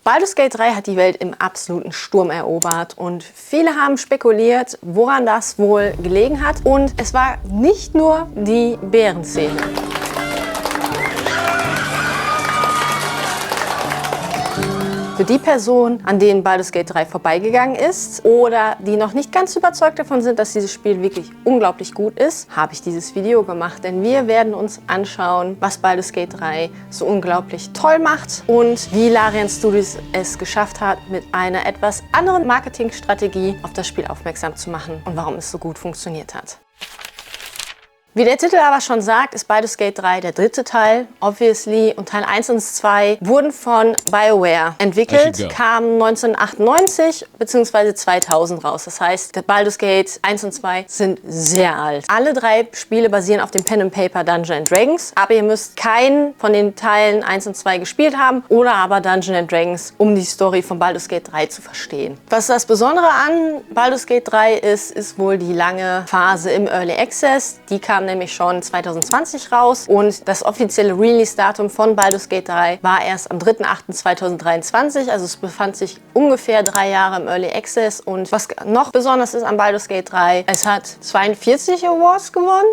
Baldur's Gate 3 hat die Welt im absoluten Sturm erobert und viele haben spekuliert, woran das wohl gelegen hat. Und es war nicht nur die Bärenszene. Für die Personen, an denen Baldur's Gate 3 vorbeigegangen ist oder die noch nicht ganz überzeugt davon sind, dass dieses Spiel wirklich unglaublich gut ist, habe ich dieses Video gemacht. Denn wir werden uns anschauen, was Baldur's Gate 3 so unglaublich toll macht und wie Larian Studios es geschafft hat, mit einer etwas anderen Marketingstrategie auf das Spiel aufmerksam zu machen und warum es so gut funktioniert hat. Wie der Titel aber schon sagt, ist Baldur's Gate 3 der dritte Teil, obviously, und Teil 1 und 2 wurden von BioWare entwickelt, kamen 1998 bzw. 2000 raus. Das heißt, Baldur's Gate 1 und 2 sind sehr alt. Alle drei Spiele basieren auf dem Pen and Paper Dungeons & Dragons, aber ihr müsst keinen von den Teilen 1 und 2 gespielt haben oder aber Dungeons & Dragons, um die Story von Baldur's Gate 3 zu verstehen. Was das Besondere an Baldur's Gate 3 ist wohl die lange Phase im Early Access. Die kam nämlich schon 2020 raus und das offizielle Release-Datum von Baldur's Gate 3 war erst am 3.8.2023, also es befand sich ungefähr 3 Jahre im Early Access. Und was noch besonders ist an Baldur's Gate 3, es hat 42 Awards gewonnen.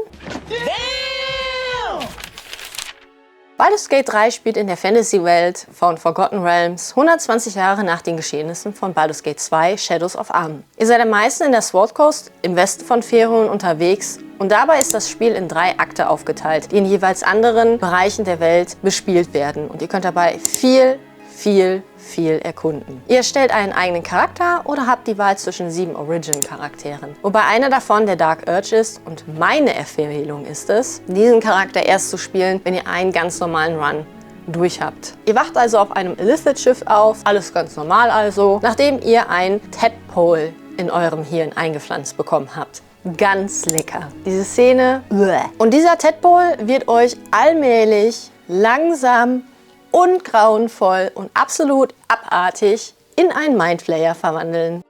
Baldur's Gate 3 spielt in der Fantasy-Welt von Forgotten Realms 120 Jahre nach den Geschehnissen von Baldur's Gate 2 Shadows of Amn. Ihr seid am meisten in der Sword Coast im Westen von Faerûn unterwegs und dabei ist das Spiel in 3 Akte aufgeteilt, die in jeweils anderen Bereichen der Welt bespielt werden. Und ihr könnt dabei viel erkunden. Ihr stellt einen eigenen Charakter oder habt die Wahl zwischen 7 Origin-Charakteren. Wobei einer davon der Dark Urge ist und meine Empfehlung ist es, diesen Charakter erst zu spielen, wenn ihr einen ganz normalen Run durch habt. Ihr wacht also auf einem Illithid-Schiff auf, alles ganz normal also, nachdem ihr ein Tadpole in eurem Hirn eingepflanzt bekommen habt. Ganz lecker. Diese Szene. Und dieser Tadpole wird euch allmählich, langsam und grauenvoll und absolut abartig in einen Mindflayer verwandeln.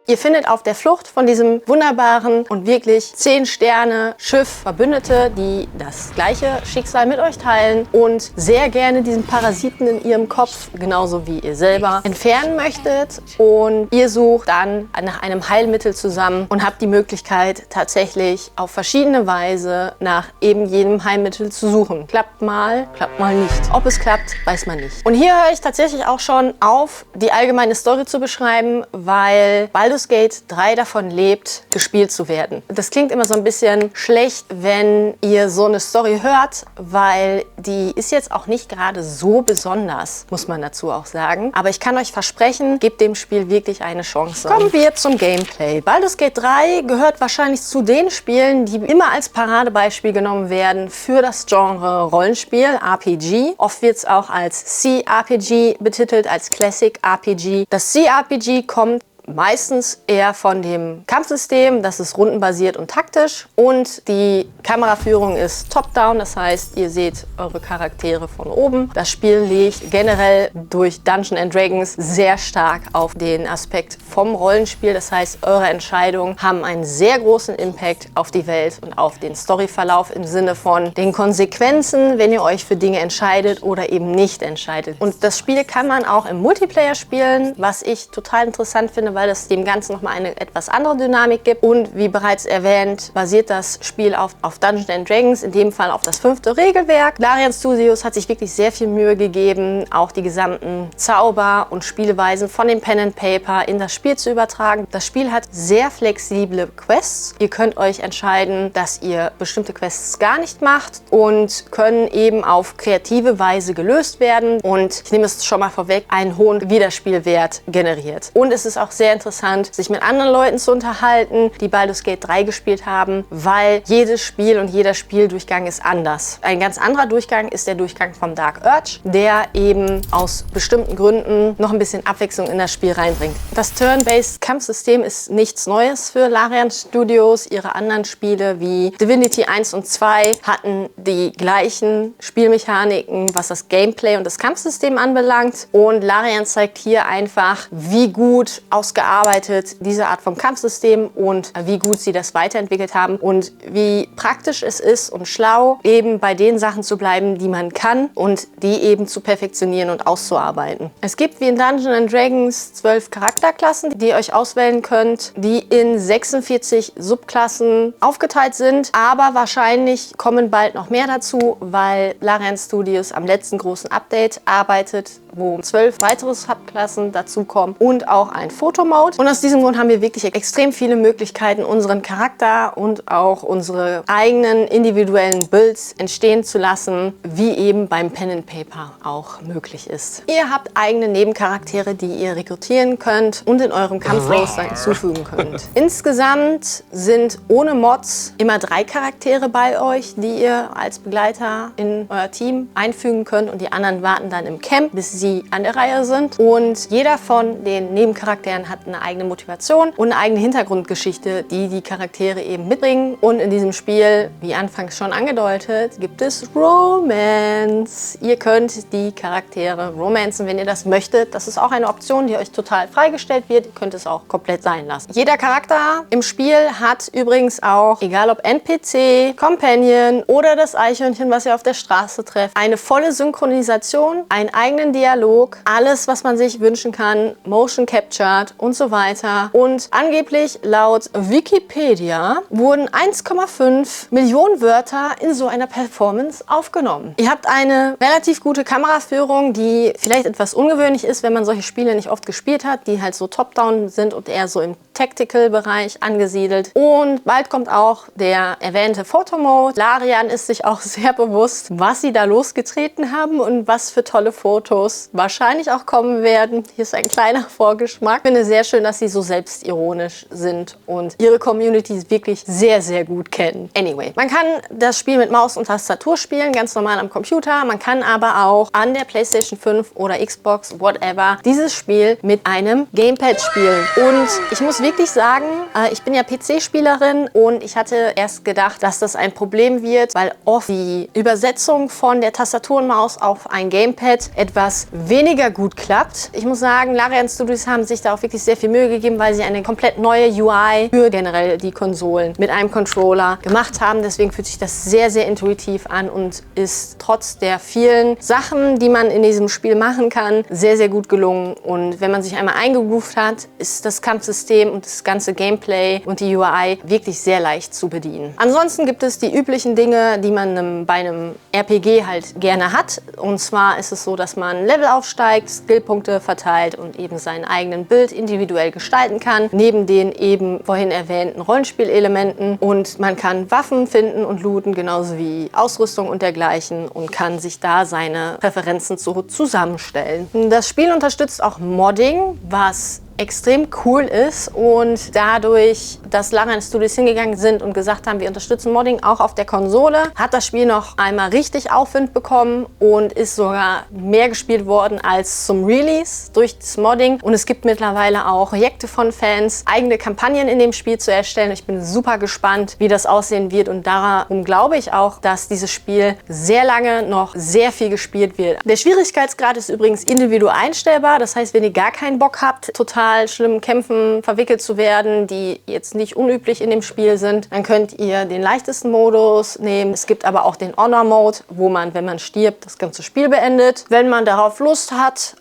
Ihr findet auf der Flucht von diesem wunderbaren und wirklich 10-Sterne-Schiff Verbündete, die das gleiche Schicksal mit euch teilen und sehr gerne diesen Parasiten in ihrem Kopf, genauso wie ihr selber, entfernen möchtet. Und ihr sucht dann nach einem Heilmittel zusammen und habt die Möglichkeit, tatsächlich auf verschiedene Weise nach eben jedem Heilmittel zu suchen. Klappt mal nicht. Ob es klappt, weiß man nicht. Und hier höre ich tatsächlich auch schon auf, die allgemeine Story zu beschreiben, weil Baldur's Gate 3 davon lebt, gespielt zu werden. Das klingt immer so ein bisschen schlecht, wenn ihr so eine Story hört, weil die ist jetzt auch nicht gerade so besonders, muss man dazu auch sagen. Aber ich kann euch versprechen, gebt dem Spiel wirklich eine Chance. Kommen wir zum Gameplay. Baldur's Gate 3 gehört wahrscheinlich zu den Spielen, die immer als Paradebeispiel genommen werden für das Genre Rollenspiel, RPG. Oft wird es auch als CRPG betitelt, als Classic RPG. Das CRPG kommt meistens eher von dem Kampfsystem, das ist rundenbasiert und taktisch, und die Kameraführung ist top-down, das heißt, ihr seht eure Charaktere von oben. Das Spiel legt generell durch Dungeons & Dragons sehr stark auf den Aspekt vom Rollenspiel, das heißt, eure Entscheidungen haben einen sehr großen Impact auf die Welt und auf den Storyverlauf im Sinne von den Konsequenzen, wenn ihr euch für Dinge entscheidet oder eben nicht entscheidet. Und das Spiel kann man auch im Multiplayer spielen, was ich total interessant finde, weil es dem Ganzen nochmal eine etwas andere Dynamik gibt. Und wie bereits erwähnt, basiert das Spiel auf Dungeons & Dragons, in dem Fall auf das 5. Regelwerk. Larian Studios hat sich wirklich sehr viel Mühe gegeben, auch die gesamten Zauber und Spielweisen von dem Pen and Paper in das Spiel zu übertragen. Das Spiel hat sehr flexible Quests. Ihr könnt euch entscheiden, dass ihr bestimmte Quests gar nicht macht und können eben auf kreative Weise gelöst werden. Und ich nehme es schon mal vorweg, einen hohen Wiederspielwert generiert. Und es ist auch sehr interessant, sich mit anderen Leuten zu unterhalten, die Baldur's Gate 3 gespielt haben, weil jedes Spiel und jeder Spieldurchgang ist anders. Ein ganz anderer Durchgang ist der Durchgang vom Dark Urge, der eben aus bestimmten Gründen noch ein bisschen Abwechslung in das Spiel reinbringt. Das Turn-Based Kampfsystem ist nichts Neues für Larian Studios. Ihre anderen Spiele wie Divinity 1 und 2 hatten die gleichen Spielmechaniken, was das Gameplay und das Kampfsystem anbelangt. Und Larian zeigt hier einfach, wie gut ausgeführt ausgearbeitet, diese Art von Kampfsystem, und wie gut sie das weiterentwickelt haben und wie praktisch es ist und schlau, eben bei den Sachen zu bleiben, die man kann und die eben zu perfektionieren und auszuarbeiten. Es gibt wie in Dungeons & Dragons 12 Charakterklassen, die ihr euch auswählen könnt, die in 46 Subklassen aufgeteilt sind, aber wahrscheinlich kommen bald noch mehr dazu, weil Larian Studios am letzten großen Update arbeitet, wo 12 weitere Subklassen dazukommen und auch ein Fotomode. Und aus diesem Grund haben wir wirklich extrem viele Möglichkeiten, unseren Charakter und auch unsere eigenen individuellen Builds entstehen zu lassen, wie eben beim Pen and Paper auch möglich ist. Ihr habt eigene Nebencharaktere, die ihr rekrutieren könnt und in eurem Kampflos hinzufügen könnt. Insgesamt sind ohne Mods immer 3 Charaktere bei euch, die ihr als Begleiter in euer Team einfügen könnt, und die anderen warten dann im Camp, bis sie an der Reihe sind. Und jeder von den Nebencharakteren hat eine eigene Motivation und eine eigene Hintergrundgeschichte, die die Charaktere eben mitbringen. Und in diesem Spiel, wie anfangs schon angedeutet, gibt es Romance. Ihr könnt die Charaktere romanzen, wenn ihr das möchtet. Das ist auch eine Option, die euch total freigestellt wird. Ihr könnt es auch komplett sein lassen. Jeder Charakter im Spiel hat übrigens auch, egal ob NPC, Companion oder das Eichhörnchen, was ihr auf der Straße trefft, eine volle Synchronisation, einen eigenen Dialog, alles, was man sich wünschen kann, Motion Captured und so weiter. Und angeblich laut Wikipedia wurden 1,5 Millionen Wörter in so einer Performance aufgenommen. Ihr habt eine relativ gute Kameraführung, die vielleicht etwas ungewöhnlich ist, wenn man solche Spiele nicht oft gespielt hat, die halt so top-down sind und eher so im Tactical-Bereich angesiedelt. Und bald kommt auch der erwähnte Fotomode. Larian ist sich auch sehr bewusst, was sie da losgetreten haben und was für tolle Fotos wahrscheinlich auch kommen werden. Hier ist ein kleiner Vorgeschmack. Ich finde sehr schön, dass sie so selbstironisch sind und ihre Communities wirklich sehr, sehr gut kennen. Anyway, man kann das Spiel mit Maus und Tastatur spielen, ganz normal am Computer. Man kann aber auch an der PlayStation 5 oder Xbox, whatever, dieses Spiel mit einem Gamepad spielen. Und ich muss wirklich sagen, ich bin ja PC-Spielerin und ich hatte erst gedacht, dass das ein Problem wird, weil oft die Übersetzung von der Tastatur und Maus auf ein Gamepad etwas weniger gut klappt. Ich muss sagen, Larian Studios haben sich da auch wirklich sehr viel Mühe gegeben, weil sie eine komplett neue UI für generell die Konsolen mit einem Controller gemacht haben. Deswegen fühlt sich das sehr, sehr intuitiv an und ist trotz der vielen Sachen, die man in diesem Spiel machen kann, sehr, sehr gut gelungen. Und wenn man sich einmal eingegroovt hat, ist das Kampfsystem und das ganze Gameplay und die UI wirklich sehr leicht zu bedienen. Ansonsten gibt es die üblichen Dinge, die man bei einem RPG halt gerne hat. Und zwar ist es so, dass man Level aufsteigt, Skillpunkte verteilt und eben seinen eigenen Bild individuell gestalten kann, neben den eben vorhin erwähnten Rollenspielelementen. Und man kann Waffen finden und looten, genauso wie Ausrüstung und dergleichen, und kann sich da seine Präferenzen so zusammenstellen. Das Spiel unterstützt auch Modding, was extrem cool ist, und dadurch, dass Larian Studios hingegangen sind und gesagt haben, wir unterstützen Modding auch auf der Konsole, hat das Spiel noch einmal richtig Aufwind bekommen und ist sogar mehr gespielt worden als zum Release durch das Modding. Und es gibt mittlerweile auch Projekte von Fans, eigene Kampagnen in dem Spiel zu erstellen. Ich bin super gespannt, wie das aussehen wird, und darum glaube ich auch, dass dieses Spiel sehr lange noch sehr viel gespielt wird. Der Schwierigkeitsgrad ist übrigens individuell einstellbar. Das heißt, wenn ihr gar keinen Bock habt, total schlimmen Kämpfen verwickelt zu werden, die jetzt nicht unüblich in dem Spiel sind, dann könnt ihr den leichtesten Modus nehmen. Es gibt aber auch den Honor Mode, wo man, wenn man stirbt, das ganze Spiel beendet. Wenn man darauf Lust hat,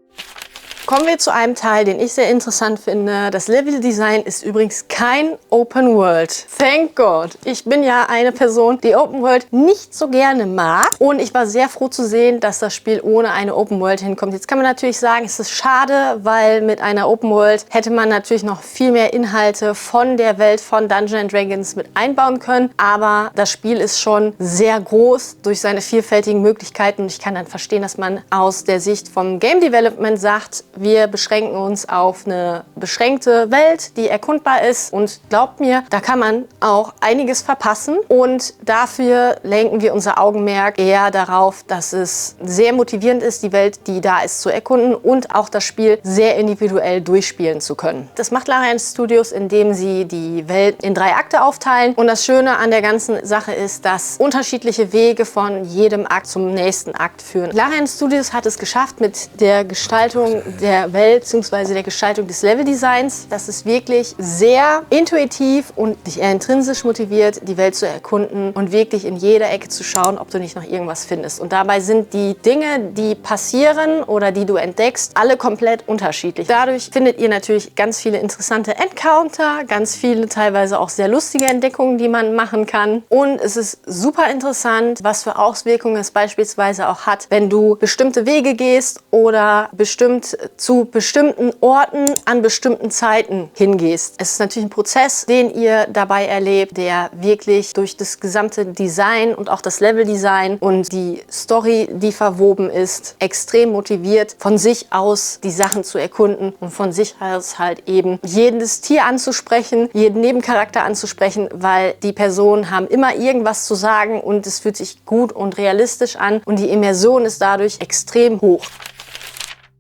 kommen wir zu einem Teil, den ich sehr interessant finde. Das Leveldesign ist übrigens kein Open World. Thank God. Ich bin ja eine Person, die Open World nicht so gerne mag. Und ich war sehr froh zu sehen, dass das Spiel ohne eine Open World hinkommt. Jetzt kann man natürlich sagen, es ist schade, weil mit einer Open World hätte man natürlich noch viel mehr Inhalte von der Welt von Dungeons & Dragons mit einbauen können. Aber das Spiel ist schon sehr groß durch seine vielfältigen Möglichkeiten. Und ich kann dann verstehen, dass man aus der Sicht vom Game Development sagt, wir beschränken uns auf eine beschränkte Welt, die erkundbar ist. ist. Und glaubt mir, da kann man auch einiges verpassen. Und dafür lenken wir unser Augenmerk eher darauf, dass es sehr motivierend ist, die Welt, die da ist, zu erkunden und auch das Spiel sehr individuell durchspielen zu können. Das macht Larian Studios, indem sie die Welt in 3 Akte aufteilen. Und das Schöne an der ganzen Sache ist, dass unterschiedliche Wege von jedem Akt zum nächsten Akt führen. Larian Studios hat es geschafft mit der Gestaltung der Welt bzw. der Gestaltung des Leveldesigns, dass es wirklich sehr intuitiv und dich eher intrinsisch motiviert, die Welt zu erkunden und wirklich in jeder Ecke zu schauen, ob du nicht noch irgendwas findest. Und dabei sind die Dinge, die passieren oder die du entdeckst, alle komplett unterschiedlich. Dadurch findet ihr natürlich ganz viele interessante Encounter, ganz viele teilweise auch sehr lustige Entdeckungen, die man machen kann. Und es ist super interessant, was für Auswirkungen es beispielsweise auch hat, wenn du bestimmte Wege gehst oder zu bestimmten Orten an bestimmten Zeiten hingehst. Es ist natürlich ein Prozess, den ihr dabei erlebt, der wirklich durch das gesamte Design und auch das Leveldesign und die Story, die verwoben ist, extrem motiviert, von sich aus die Sachen zu erkunden und von sich aus halt eben jedes Tier anzusprechen, jeden Nebencharakter anzusprechen, weil die Personen haben immer irgendwas zu sagen und es fühlt sich gut und realistisch an und die Immersion ist dadurch extrem hoch.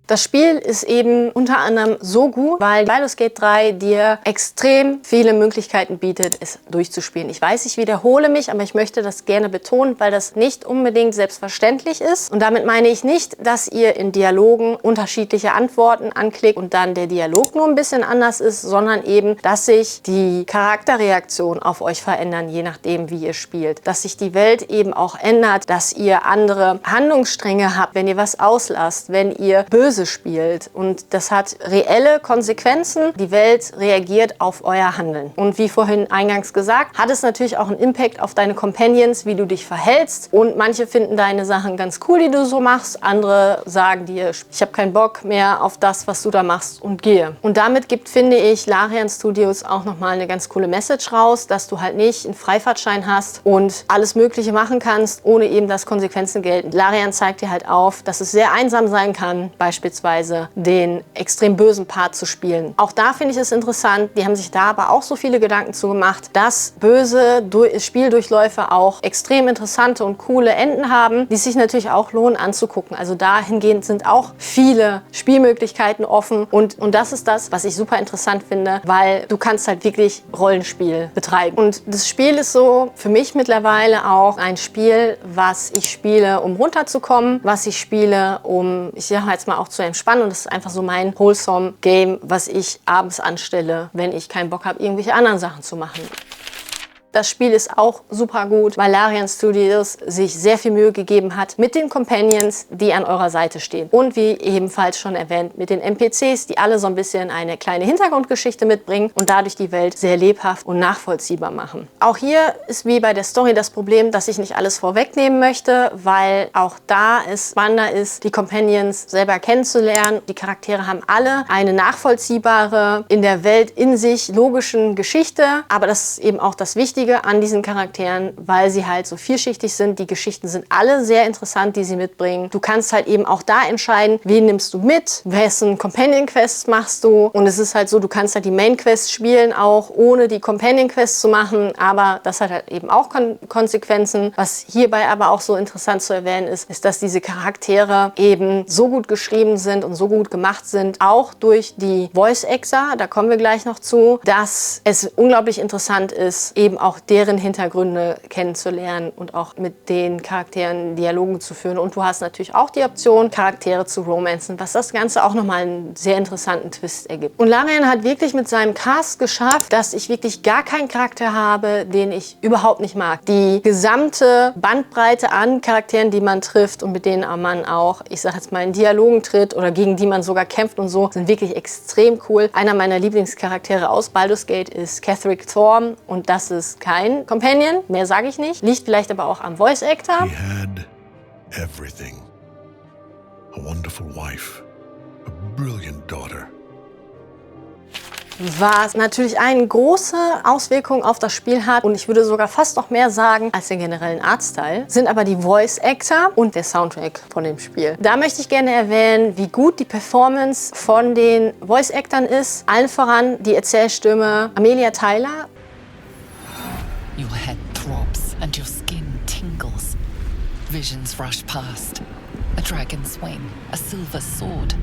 Das Spiel ist eben unter anderem so gut, weil Baldur's Gate 3 dir extrem viele Möglichkeiten bietet, es durchzuspielen. Ich weiß, ich wiederhole mich, aber ich möchte das gerne betonen, weil das nicht unbedingt selbstverständlich ist. Und damit meine ich nicht, dass ihr in Dialogen unterschiedliche Antworten anklickt und dann der Dialog nur ein bisschen anders ist, sondern eben, dass sich die Charakterreaktionen auf euch verändern, je nachdem, wie ihr spielt. Dass sich die Welt eben auch ändert, dass ihr andere Handlungsstränge habt, wenn ihr was auslasst, wenn ihr böse spielt. Und das hat reelle Konsequenzen. Die Welt reagiert auf euer Handeln. Und wie vorhin eingangs gesagt, hat es natürlich auch einen Impact auf deine Companions, wie du dich verhältst. Und manche finden deine Sachen ganz cool, die du so machst. Andere sagen dir, ich habe keinen Bock mehr auf das, was du da machst und gehe. Und damit gibt, finde ich, Larian Studios auch nochmal eine ganz coole Message raus, dass du halt nicht einen Freifahrtschein hast und alles Mögliche machen kannst, ohne eben, dass Konsequenzen gelten. Larian zeigt dir halt auf, dass es sehr einsam sein kann, beispielsweise den extrem bösen Part zu spielen. Auch da finde ich es interessant, die haben sich da aber auch so viele Gedanken zu gemacht, dass böse Spieldurchläufe auch extrem interessante und coole Enden haben, die sich natürlich auch lohnen anzugucken. Also dahingehend sind auch viele Spielmöglichkeiten offen und das ist das, was ich super interessant finde, weil du kannst halt wirklich Rollenspiel betreiben. Und das Spiel ist so für mich mittlerweile auch ein Spiel, was ich spiele, um runterzukommen, was ich spiele, um, ich sage jetzt mal, auch zu entspannen und das ist einfach so mein wholesome Game, was ich abends anstelle, wenn ich keinen Bock habe, irgendwelche anderen Sachen zu machen. Das Spiel ist auch super gut, weil Larian Studios sich sehr viel Mühe gegeben hat mit den Companions, die an eurer Seite stehen. Und wie ebenfalls schon erwähnt, mit den NPCs, die alle so ein bisschen eine kleine Hintergrundgeschichte mitbringen und dadurch die Welt sehr lebhaft und nachvollziehbar machen. Auch hier ist wie bei der Story das Problem, dass ich nicht alles vorwegnehmen möchte, weil auch da es spannender ist, die Companions selber kennenzulernen. Die Charaktere haben alle eine nachvollziehbare, in der Welt in sich logischen Geschichte, aber das ist eben auch das Wichtige an diesen Charakteren, weil sie halt so vielschichtig sind. Die Geschichten sind alle sehr interessant, die sie mitbringen. Du kannst halt eben auch da entscheiden, wen nimmst du mit, wessen Companion-Quests machst du. Und es ist halt so, du kannst halt die Main-Quest spielen, auch ohne die Companion-Quests zu machen, aber das hat halt eben auch Konsequenzen. Was hierbei aber auch so interessant zu erwähnen ist, dass diese Charaktere eben so gut geschrieben sind und so gut gemacht sind, auch durch die Voice-Actor, da kommen wir gleich noch zu, dass es unglaublich interessant ist, eben auch deren Hintergründe kennenzulernen und auch mit den Charakteren Dialogen zu führen. Und du hast natürlich auch die Option, Charaktere zu romanzen, was das Ganze auch nochmal einen sehr interessanten Twist ergibt. Und Larian hat wirklich mit seinem Cast geschafft, dass ich wirklich gar keinen Charakter habe, den ich überhaupt nicht mag. Die gesamte Bandbreite an Charakteren, die man trifft und mit denen man auch, ich sag jetzt mal, in Dialogen tritt oder gegen die man sogar kämpft und so, sind wirklich extrem cool. Einer meiner Lieblingscharaktere aus Baldur's Gate ist Ketheric Thorm und das ist kein Companion, mehr sage ich nicht. Liegt vielleicht aber auch am Voice Actor. He had everything. A wonderful wife, a brilliant daughter. Was natürlich eine große Auswirkung auf das Spiel hat und ich würde sogar fast noch mehr sagen als den generellen Artstyle, sind aber die Voice Actor und der Soundtrack von dem Spiel. Da möchte ich gerne erwähnen, wie gut die Performance von den Voice Actern ist. Allen voran die Erzählstimme Amelia Tyler. Your head throbs and your skin tingles. Visions rush past. A dragon's wing, a silver sword,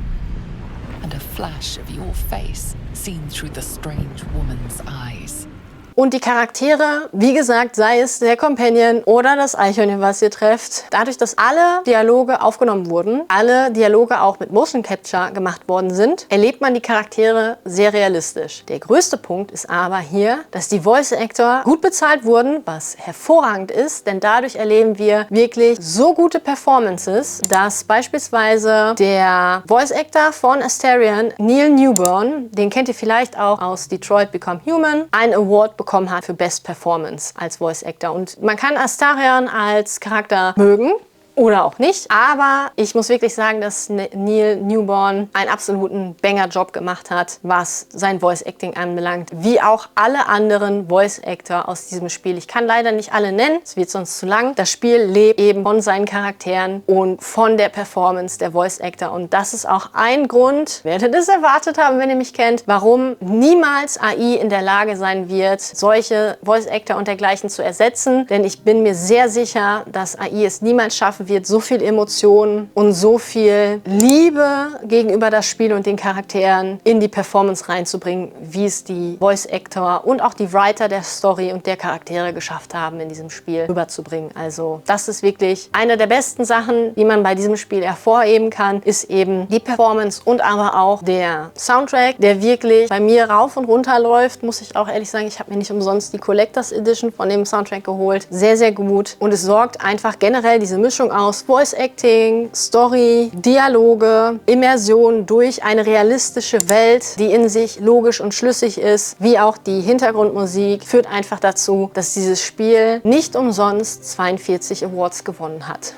and a flash of your face seen through the strange woman's eyes. Und die Charaktere, wie gesagt, sei es der Companion oder das Eichhörnchen, was ihr trefft, dadurch, dass alle Dialoge aufgenommen wurden, alle Dialoge auch mit Motion Capture gemacht worden sind, erlebt man die Charaktere sehr realistisch. Der größte Punkt ist aber hier, dass die Voice Actor gut bezahlt wurden, was hervorragend ist, denn dadurch erleben wir wirklich so gute Performances, dass beispielsweise der Voice Actor von Astarion, Neil Newburn, den kennt ihr vielleicht auch aus Detroit Become Human, einen Award bekommen hat für Best Performance als Voice Actor. Und man kann Astarion als Charakter mögen oder auch nicht. Aber ich muss wirklich sagen, dass Neil Newburn einen absoluten Banger-Job gemacht hat, was sein Voice-Acting anbelangt. Wie auch alle anderen Voice-Actor aus diesem Spiel. Ich kann leider nicht alle nennen, es wird sonst zu lang. Das Spiel lebt eben von seinen Charakteren und von der Performance der Voice-Actor. Und das ist auch ein Grund, werdet es erwartet haben, wenn ihr mich kennt, warum niemals AI in der Lage sein wird, solche Voice-Actor und dergleichen zu ersetzen. Denn ich bin mir sehr sicher, dass AI es niemals schaffen wird, so viel Emotionen und so viel Liebe gegenüber das Spiel und den Charakteren in die Performance reinzubringen, wie es die Voice Actor und auch die Writer der Story und der Charaktere geschafft haben, in diesem Spiel rüberzubringen. Also das ist wirklich eine der besten Sachen, die man bei diesem Spiel hervorheben kann, ist eben die Performance und aber auch der Soundtrack, der wirklich bei mir rauf und runter läuft, muss ich auch ehrlich sagen. Ich habe mir nicht umsonst die Collectors Edition von dem Soundtrack geholt. Sehr, sehr gut. Und es sorgt einfach generell diese Mischung aus Voice Acting, Story, Dialoge, Immersion durch eine realistische Welt, die in sich logisch und schlüssig ist, wie auch die Hintergrundmusik, führt einfach dazu, dass dieses Spiel nicht umsonst 42 Awards gewonnen hat.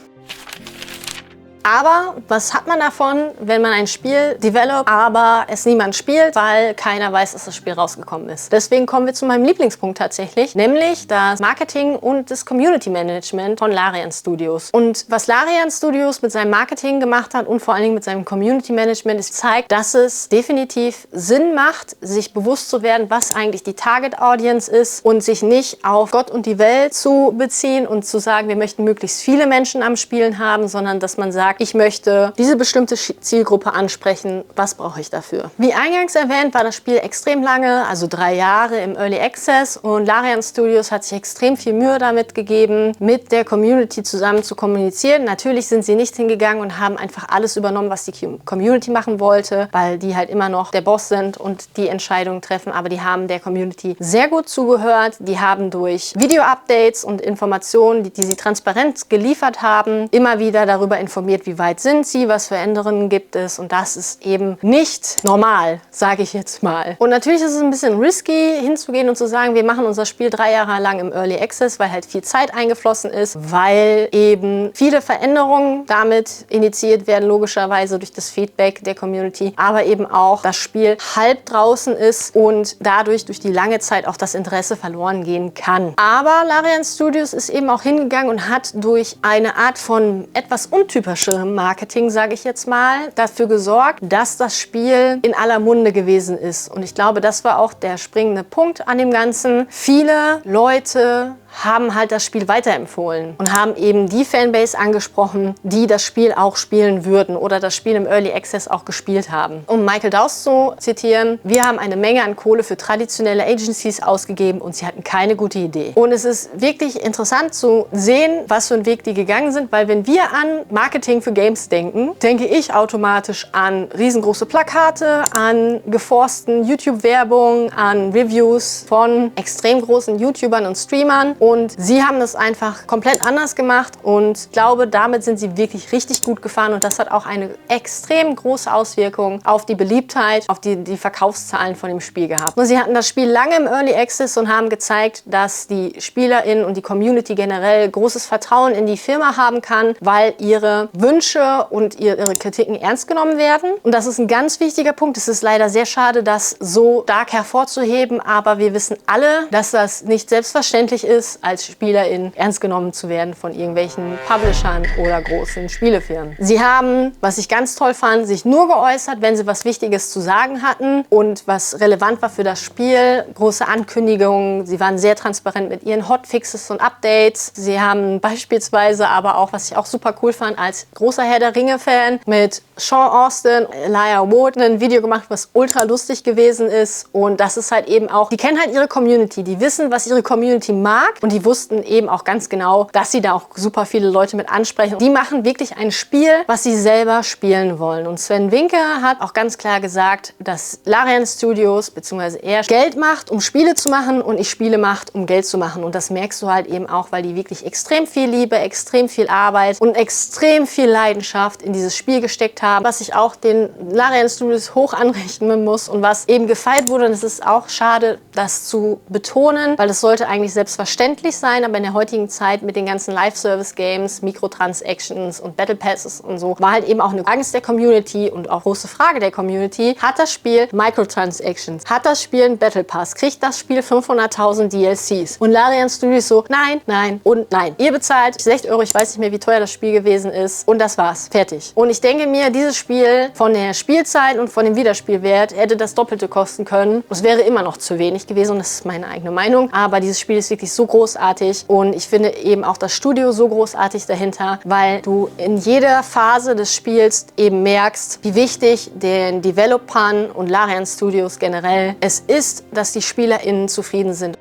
Aber was hat man davon, wenn man ein Spiel developt, aber es niemand spielt, weil keiner weiß, dass das Spiel rausgekommen ist? Deswegen kommen wir zu meinem Lieblingspunkt tatsächlich, nämlich das Marketing und das Community Management von Larian Studios. Und was Larian Studios mit seinem Marketing gemacht hat und vor allen Dingen mit seinem Community Management, ist zeigt, dass es definitiv Sinn macht, sich bewusst zu werden, was eigentlich die Target Audience ist und sich nicht auf Gott und die Welt zu beziehen und zu sagen, wir möchten möglichst viele Menschen am Spielen haben, sondern dass man sagt, ich möchte diese bestimmte Zielgruppe ansprechen, was brauche ich dafür? Wie eingangs erwähnt, war das Spiel extrem lange, also 3 Jahre im Early Access und Larian Studios hat sich extrem viel Mühe damit gegeben, mit der Community zusammen zu kommunizieren. Natürlich sind sie nicht hingegangen und haben einfach alles übernommen, was die Community machen wollte, weil die halt immer noch der Boss sind und die Entscheidungen treffen, aber die haben der Community sehr gut zugehört. Die haben durch Video-Updates und Informationen, die sie transparent geliefert haben, immer wieder darüber informiert, wie weit sind sie, was für Änderungen gibt es und das ist eben nicht normal, sage ich jetzt mal. Und natürlich ist es ein bisschen risky, hinzugehen und zu sagen, wir machen unser Spiel 3 Jahre lang im Early Access, weil halt viel Zeit eingeflossen ist, weil eben viele Veränderungen damit initiiert werden, logischerweise durch das Feedback der Community, aber eben auch das Spiel halb draußen ist und dadurch durch die lange Zeit auch das Interesse verloren gehen kann. Aber Larian Studios ist eben auch hingegangen und hat durch eine Art von etwas untypischerem Marketing, sage ich jetzt mal, dafür gesorgt, dass das Spiel in aller Munde gewesen ist. Und ich glaube, das war auch der springende Punkt an dem Ganzen. Viele Leute haben halt das Spiel weiterempfohlen und haben eben die Fanbase angesprochen, die das Spiel auch spielen würden oder das Spiel im Early Access auch gespielt haben. Um Michael Dowse zu zitieren, wir haben eine Menge an Kohle für traditionelle Agencies ausgegeben und sie hatten keine gute Idee. Und es ist wirklich interessant zu sehen, was für einen Weg die gegangen sind, weil wenn wir an Marketing für Games denken, denke ich automatisch an riesengroße Plakate, an geforsten YouTube-Werbung, an Reviews von extrem großen YouTubern und Streamern Und sie haben das einfach komplett anders gemacht und ich glaube, damit sind sie wirklich richtig gut gefahren und das hat auch eine extrem große Auswirkung auf die Beliebtheit, auf die Verkaufszahlen von dem Spiel gehabt. Und sie hatten das Spiel lange im Early Access und haben gezeigt, dass die SpielerInnen und die Community generell großes Vertrauen in die Firma haben kann, weil ihre Wünsche und ihre Kritiken ernst genommen werden. Und das ist ein ganz wichtiger Punkt. Es ist leider sehr schade, das so stark hervorzuheben, aber wir wissen alle, dass das nicht selbstverständlich ist, als SpielerIn ernst genommen zu werden von irgendwelchen Publishern oder großen Spielefirmen. Sie haben, was ich ganz toll fand, sich nur geäußert, wenn sie was Wichtiges zu sagen hatten und was relevant war für das Spiel. Große Ankündigungen, sie waren sehr transparent mit ihren Hotfixes und Updates. Sie haben beispielsweise aber auch, was ich auch super cool fand, als großer Herr der Ringe-Fan mit Sean Astin, Elijah Wood ein Video gemacht, was ultra lustig gewesen ist. Und das ist halt eben auch, die kennen halt ihre Community, die wissen, was ihre Community mag und die wussten eben auch ganz genau, dass sie da auch super viele Leute mit ansprechen. Die machen wirklich ein Spiel, was sie selber spielen wollen. Und Sven Vincke hat auch ganz klar gesagt, dass Larian Studios bzw. er Geld macht, um Spiele zu machen und ich Spiele macht, um Geld zu machen. Und das merkst du halt eben auch, weil die wirklich extrem viel Liebe, extrem viel Arbeit und extrem viel Leidenschaft in dieses Spiel gesteckt haben, was ich auch den Larian Studios hoch anrechnen muss und was eben gefeiert wurde. Und es ist auch schade, das zu betonen, weil es sollte eigentlich selbstverständlich sein, aber in der heutigen Zeit mit den ganzen Live-Service-Games, Microtransactions und Battle Passes und so, war halt eben auch eine Angst der Community und auch große Frage der Community. Hat das Spiel Microtransactions? Hat das Spiel einen Battle Pass? Kriegt das Spiel 500.000 DLCs? Und Larian Studios so, nein, nein und nein. Ihr bezahlt 60 €, ich weiß nicht mehr, wie teuer das Spiel gewesen ist und das war's. Fertig. Und ich denke mir, dieses Spiel von der Spielzeit und von dem Wiederspielwert hätte das Doppelte kosten können. Es wäre immer noch zu wenig gewesen und das ist meine eigene Meinung. Aber dieses Spiel ist wirklich so großartig und ich finde eben auch das Studio so großartig dahinter, weil du in jeder Phase des Spiels eben merkst, wie wichtig den Developern und Larian Studios generell es ist, dass die SpielerInnen zufrieden sind.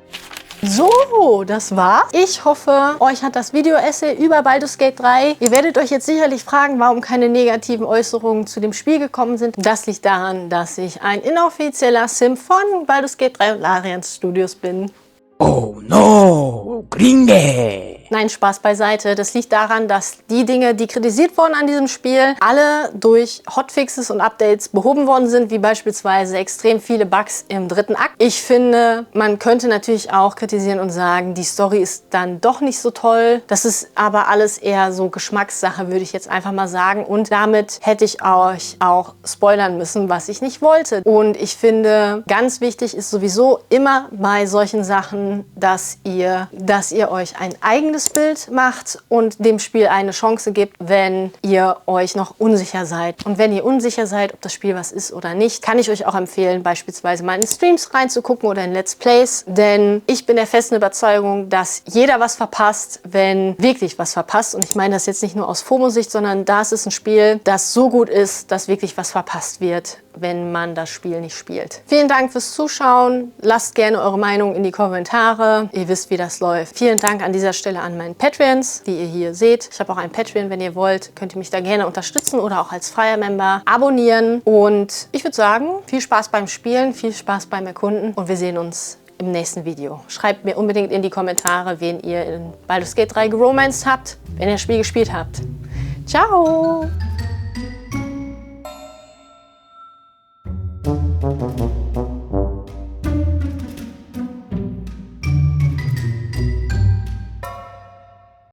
So, das war's. Ich hoffe, euch hat das Video-Essay über Baldur's Gate 3. Ihr werdet euch jetzt sicherlich fragen, warum keine negativen Äußerungen zu dem Spiel gekommen sind. Das liegt daran, dass ich ein inoffizieller Sim von Baldur's Gate 3 und Larian Studios bin. Oh no, Gringe! Nein, Spaß beiseite. Das liegt daran, dass die Dinge, die kritisiert wurden an diesem Spiel, alle durch Hotfixes und Updates behoben worden sind, wie beispielsweise extrem viele Bugs im 3. Akt. Ich finde, man könnte natürlich auch kritisieren und sagen, die Story ist dann doch nicht so toll. Das ist aber alles eher so Geschmackssache, würde ich jetzt einfach mal sagen. Und damit hätte ich euch auch spoilern müssen, was ich nicht wollte. Und ich finde, ganz wichtig ist sowieso immer bei solchen Sachen, dass ihr euch ein eigenes Bild macht und dem Spiel eine Chance gibt, wenn ihr euch noch unsicher seid. Und wenn ihr unsicher seid, ob das Spiel was ist oder nicht, kann ich euch auch empfehlen, beispielsweise mal in Streams reinzugucken oder in Let's Plays. Denn ich bin der festen Überzeugung, dass jeder was verpasst, wenn wirklich was verpasst. Und ich meine das jetzt nicht nur aus FOMO-Sicht, sondern das ist ein Spiel, das so gut ist, dass wirklich was verpasst wird, wenn man das Spiel nicht spielt. Vielen Dank fürs Zuschauen. Lasst gerne eure Meinung in die Kommentare. Ihr wisst, wie das läuft. Vielen Dank an dieser Stelle an meinen Patreons, die ihr hier seht. Ich habe auch ein Patreon, wenn ihr wollt, könnt ihr mich da gerne unterstützen oder auch als freier Member abonnieren. Und ich würde sagen, viel Spaß beim Spielen, viel Spaß beim Erkunden und wir sehen uns im nächsten Video. Schreibt mir unbedingt in die Kommentare, wen ihr in Baldur's Gate 3 geromanced habt, wenn ihr das Spiel gespielt habt. Ciao!